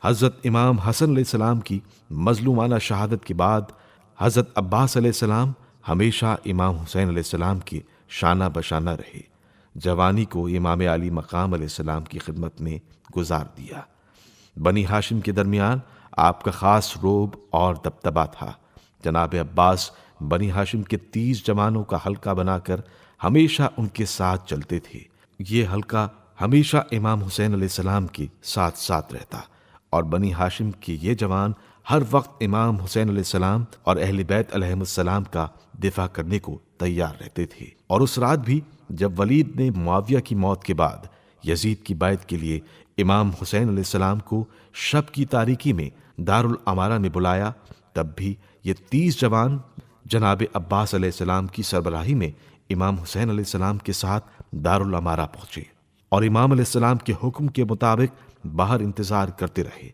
حضرت امام حسن علیہ السلام کی مظلومانہ شہادت کے بعد حضرت عباس علیہ السلام ہمیشہ امام حسین علیہ السلام کے شانہ بشانہ رہے۔ جوانی کو امام علی مقام علیہ السلام کی خدمت میں گزار دیا۔ بنی ہاشم کے درمیان آپ کا خاص رعب اور دبدبہ تھا۔ جناب عباس بنی ہاشم کے 30 جوانوں کا حلقہ بنا کر ہمیشہ ان کے ساتھ چلتے تھے۔ یہ حلقہ ہمیشہ امام حسین علیہ السلام کے ساتھ ساتھ رہتا اور بنی ہاشم کے یہ جوان ہر وقت امام حسین علیہ السلام اور اہل بیت علیہم السلام کا دفاع کرنے کو تیار رہتے تھے۔ اور اس رات بھی جب ولید نے معاویہ کی موت کے بعد یزید کی بیعت کے لیے امام حسین علیہ السلام کو شب کی تاریکی میں دارالامارہ میں بلایا، تب بھی یہ 30 جوان جناب عباس علیہ السلام کی سربراہی میں امام حسین علیہ السلام کے ساتھ دارالامارہ پہنچے اور امام علیہ السلام کے حکم کے مطابق باہر انتظار کرتے رہے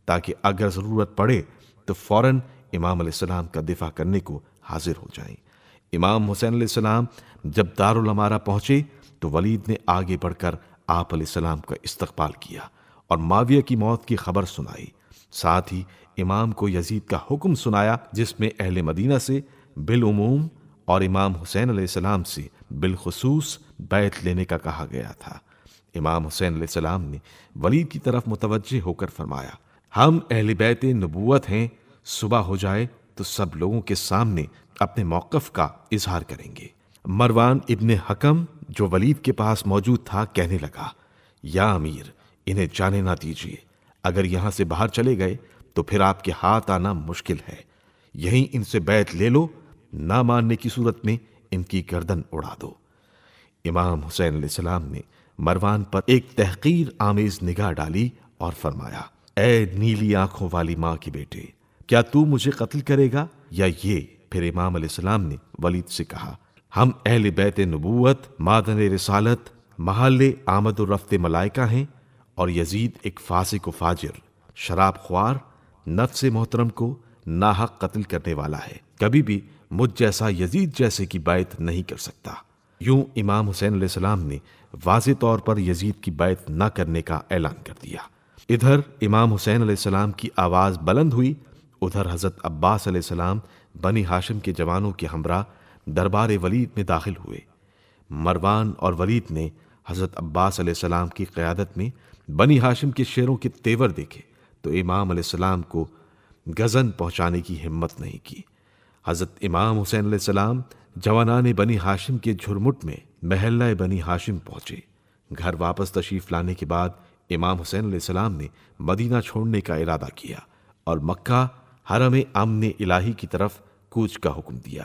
تاکہ اگر ضرورت پڑے تو فوراً امام علیہ السلام کا دفاع کرنے کو حاضر ہو جائیں۔ امام حسین علیہ السلام جب دارالامارہ پہنچے تو ولید نے آگے بڑھ کر آپ علیہ السلام کا استقبال کیا اور معاویہ کی موت کی خبر سنائی۔ ساتھ ہی امام کو یزید کا حکم سنایا جس میں اہل مدینہ سے بالعموم اور امام حسین علیہ السلام سے بالخصوص بیعت لینے کا کہا گیا تھا۔ امام حسین علیہ السلام نے ولید کی طرف متوجہ ہو کر فرمایا، ہم اہل بیت نبوت ہیں، صبح ہو جائے تو سب لوگوں کے سامنے اپنے موقف کا اظہار کریں گے۔ مروان ابن حکم جو ولید کے پاس موجود تھا کہنے لگا، یا امیر، انہیں جانے نہ دیجیے، اگر یہاں سے باہر چلے گئے تو پھر آپ کے ہاتھ آنا مشکل ہے، یہیں ان سے بیعت لے لو، نہ ماننے کی صورت میں ان کی گردن اڑا دو۔ امام حسین علیہ السلام نے مروان پر ایک تحقیر آمیز نگاہ ڈالی اور فرمایا، اے نیلی آنکھوں والی ماں کے بیٹے، کیا تو مجھے قتل کرے گا یا یہ؟ پھر امام علیہ السلام نے ولید سے کہا، ہم اہل بیت نبوت، معدن رسالت، محل آمد و رفت ملائکہ ہیں اور یزید ایک فاسق و فاجر، شراب خوار، نفس محترم کو ناحق قتل کرنے والا ہے، کبھی بھی مجھ جیسا یزید جیسے کی بیعت نہیں کر سکتا۔ یوں امام حسین علیہ السلام نے واضح طور پر یزید کی بیعت نہ کرنے کا اعلان کر دیا۔ ادھر امام حسین علیہ السلام کی آواز بلند ہوئی، ادھر حضرت عباس علیہ السلام بنی ہاشم کے جوانوں کے ہمراہ دربار ولید میں داخل ہوئے۔ مروان اور ولید نے حضرت عباس علیہ السلام کی قیادت میں بنی ہاشم کے شیروں کے تیور دیکھے تو امام علیہ السلام کو گزن پہنچانے کی ہمت نہیں کی۔ حضرت امام حسین علیہ السلام جوانان بنی ہاشم کے جھرمٹ میں محلہ بنی ہاشم پہنچے۔ گھر واپس تشریف لانے کے بعد امام حسین علیہ السلام نے مدینہ چھوڑنے کا ارادہ کیا اور مکہ حرم امن الہی کی طرف کوچ کا حکم دیا۔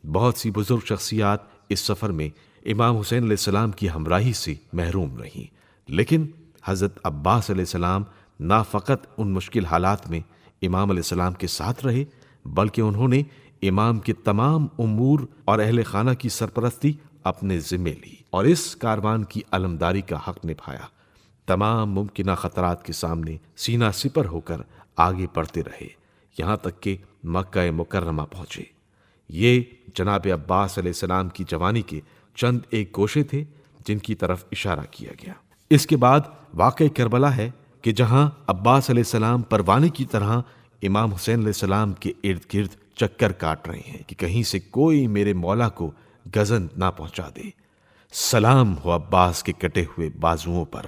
بہت سی بزرگ شخصیات اس سفر میں امام حسین علیہ السلام کی ہمراہی سے محروم رہیں، لیکن حضرت عباس علیہ السلام نہ فقط ان مشکل حالات میں امام علیہ السلام کے ساتھ رہے بلکہ انہوں نے امام کے تمام امور اور اہل خانہ کی سرپرستی اپنے ذمے لی اور اس کاروان کی علمداری کا حق نبھایا۔ تمام ممکنہ خطرات کے سامنے سینہ سپر ہو کر آگے بڑھتے رہے، یہاں تک کہ مکہ مکرمہ پہنچے۔ یہ جناب عباس علیہ السلام کی جوانی کے چند ایک گوشے تھے جن کی طرف اشارہ کیا گیا۔ اس کے بعد واقع کربلا ہے کہ جہاں عباس علیہ السلام پروانے کی طرح امام حسین علیہ السلام کے ارد گرد چکر کاٹ رہے ہیں کہ کہیں سے کوئی میرے مولا کو گزن نہ پہنچا دے۔ سلام ہو عباس کے کٹے ہوئے بازوؤں پر،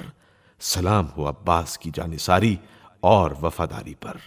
سلام ہو عباس کی جانثاری اور وفاداری پر۔